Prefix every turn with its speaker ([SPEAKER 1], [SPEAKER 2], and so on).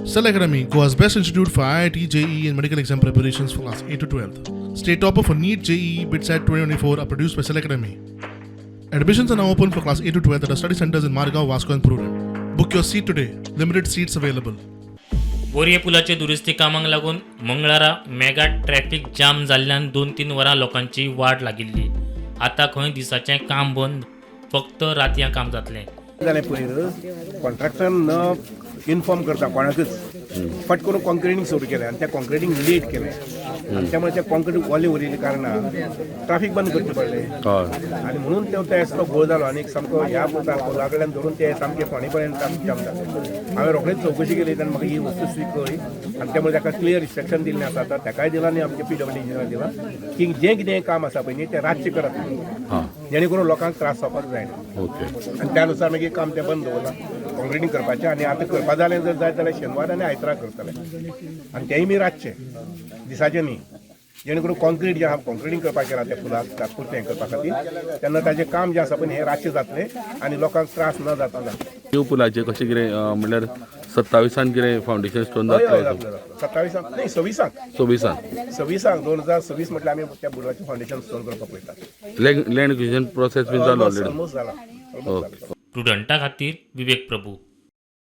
[SPEAKER 1] Cell Academy, Goa's best institute for IIT, JEE and medical exam preparations for class 8 to 12th. State topper for NEET, JEE, BITSAT 2024 are produced by Cell Academy. Admissions are now open for class 8 to 12th at our study centers in Margao, Vasco and Prudent. Book your seat today. Limited seats available.
[SPEAKER 2] बोरये पुलाचे दुरुस्ती कामाक लागून मंगळारा mega traffic jam जाल्ल्यान 2-3 वरां लोकांची वाट लागिल्ली. आतां खंय दिसाचें काम बंद, फक्त रातयां काम जातलें.
[SPEAKER 3] जालें पयर कॉन्ट्रॅक्टरान न इन्फॉर्म करता कोणाकच फट करून कॉन्क्रिटींग सुरू केलें आनी तें कॉन्क्रिटींग लेट केलें आनी त्यामुळे तें कॉन्क्रीट वॉली उरिल्ल्या कारणान ट्राफीक बंद करचें पडलें आनी म्हणून ते असलो घोळ जालो आनी सामको ह्या पुला कडल्यान धरून ते सामकें फोंडे पर्यंत ट्राफीक जाम जालें. हांवें रोखडीच चवकशी केली तेन्ना म्हाका ही वस्तुस्थिती कळ्ळी आनी त्यामुळे ताका क्लियर इन्स्ट्रक्शन दिल्लें आसा. आतां ताकाय दिलां आनी आमच्या PWD इंजिनियराक दिलां की जें कितें काम आसा पळय न्ही तें रातचें करप जेणे करून लोकांक त्रास जावपाक जायना. आनी त्या अनुसार मागीर काम तें बंद दवरलां कॉन्क्रिटींग करपाचें आनी आतां करपा जालें जर जाय जाल्यार शेनवार आनी आयतारा करतले आनी तेंय बी रातचें दिसाचें न्ही जेणे करून कॉन्क्रीट जें आहा कॉन्क्रिटींग करपाक केलां त्या फुलाक तात्पुरतें हें करपा खातीर तेन्ना ताजें काम जें आसा पळय हें रातचें जातलें आनी लोकांक त्रास न जाता जातलें.
[SPEAKER 4] न्यू पुलाचे कशें कितें म्हणल्यार 27 कितें फावंडेशन स्टोन जातलें
[SPEAKER 3] 27 न्ही 26 2026 म्हटल्यार आमी त्या पुलाचें फावंडेशन स्टोन करपाक पळयतात.
[SPEAKER 4] लँड एक्विजिशन प्रोसेस बी चालू ऑलरेडी.
[SPEAKER 3] ऑलमोस्ट जाला.
[SPEAKER 2] स्टुडंटा खातीर विवेक प्रभू.